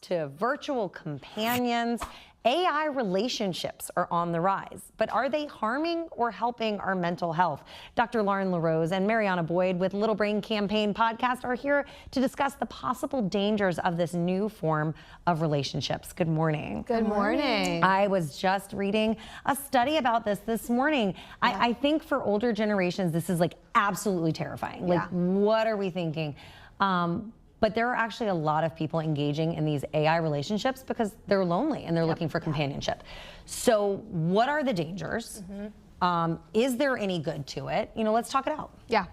to virtual companions, AI relationships are on the rise, but are they harming or helping our mental health? Dr. Larose and Marianna Boyd with Little Brain Campaign podcast are here to discuss the possible dangers of this new form of relationships. Good morning. Good morning. I was just reading a study about this morning. Yeah. I think for older generations, this is like absolutely terrifying. Like, what are we thinking? But there are actually a lot of people engaging in these AI relationships because they're lonely and they're looking for companionship. So what are the dangers? Is there any good to it? You know, let's talk it out. Yeah.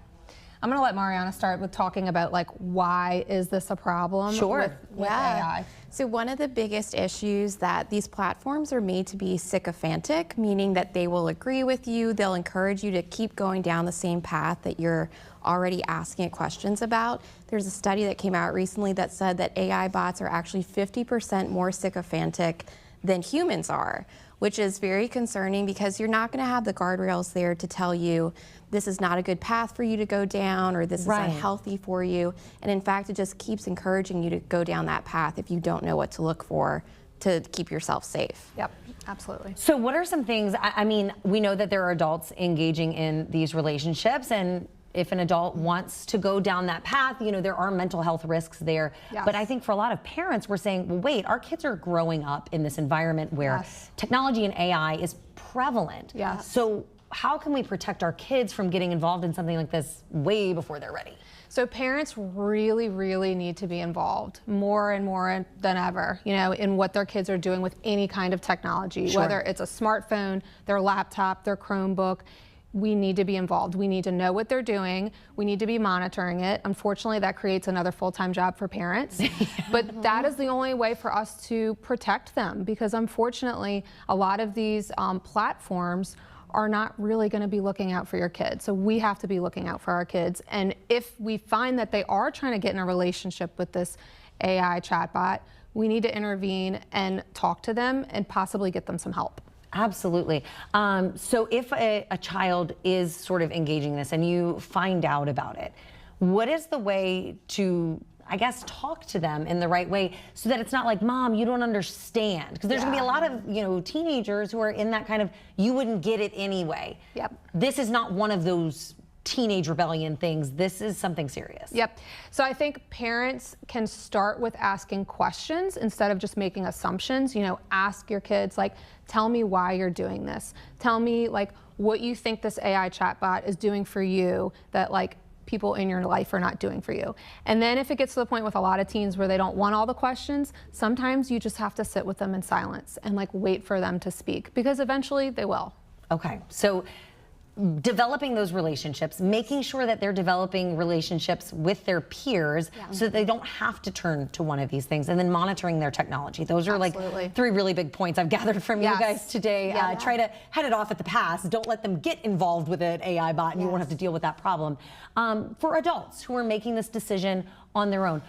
I'm going to let Marianna start with talking about like why is this a problem with AI? So one of the biggest issues that these platforms are made to be sycophantic, meaning that they will agree with you, they'll encourage you to keep going down the same path that you're already asking it questions about. There's a study that came out recently that said that AI bots are actually 50% more sycophantic than humans are, which is very concerning because you're not going to have the guardrails there to tell you this is not a good path for you to go down or this is unhealthy for you. And in fact, it just keeps encouraging you to go down that path if you don't know what to look for to keep yourself safe. Yep, absolutely. So what are some things, I mean, we know that there are adults engaging in these relationships, and if an adult wants to go down that path, you know, there are mental health risks there. But I think for a lot of parents, we're saying, well, wait, our kids are growing up in this environment where technology and AI is prevalent. So how can we protect our kids from getting involved in something like this way before they're ready? So parents really, really need to be involved more and more than ever, you know, in what their kids are doing with any kind of technology, whether it's a smartphone, their laptop, their Chromebook. We need to be involved. We need to know what they're doing. We need to be monitoring it. Unfortunately, that creates another full-time job for parents. But that is the only way for us to protect them, because unfortunately, a lot of these platforms are not really going to be looking out for your kids. So we have to be looking out for our kids. And if we find that they are trying to get in a relationship with this AI chatbot, we need to intervene and talk to them and possibly get them some help. Absolutely. So if a child is sort of engaging this and you find out about it, what is the way to, I guess, talk to them in the right way so that it's not like, Mom, you don't understand? Because there's gonna be a lot of, you know, teenagers who are in that kind of, you wouldn't get it anyway. This is not one of those teenage rebellion things. This is something serious. So I think parents can start with asking questions instead of just making assumptions. You know, ask your kids, like, tell me why you're doing this. Tell me, like, what you think this AI chatbot is doing for you that, like, people in your life are not doing for you. And then if it gets to the point with a lot of teens where they don't want all the questions, sometimes you just have to sit with them in silence and like wait for them to speak, because eventually they will. Okay, so developing those relationships, making sure that they're developing relationships with their peers so that they don't have to turn to one of these things, and then monitoring their technology. Those are like three really big points I've gathered from you guys today. Try to head it off at the pass. Don't let them get involved with an AI bot and you won't have to deal with that problem. For adults who are making this decision on their own,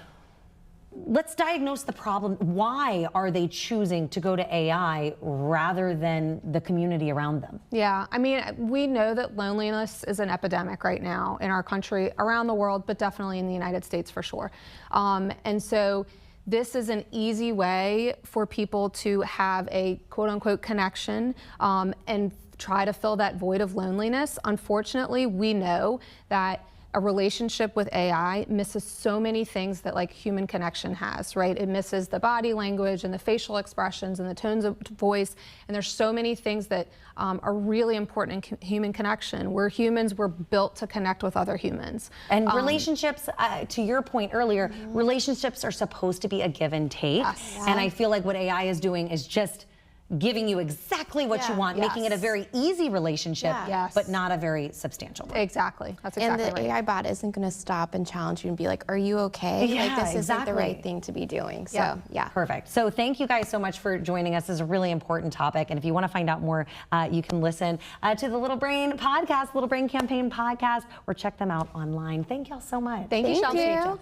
let's diagnose the problem. Why are they choosing to go to AI rather than the community around them? Yeah, I mean, we know that loneliness is an epidemic right now in our country, around the world, but definitely in the United States for sure. And so this is an easy way for people to have a quote unquote connection and try to fill that void of loneliness. Unfortunately, we know that a relationship with AI misses so many things that like human connection has, right? It misses the body language and the facial expressions and the tones of voice. And there's so many things that are really important in human connection. We're humans, we're built to connect with other humans. And relationships, to your point earlier, relationships are supposed to be a give and take. And I feel like what AI is doing is just giving you exactly what you want, making it a very easy relationship, but not a very substantial one. Exactly. That's exactly right. And the AI bot isn't going to stop and challenge you and be like, are you okay? Like, this isn't the right thing to be doing. So, Perfect. So thank you guys so much for joining us. This is a really important topic. And if you want to find out more, you can listen to the Little Brain podcast, Little Brain Campaign podcast, or check them out online. Thank y'all so much. Thank you, Chelsea.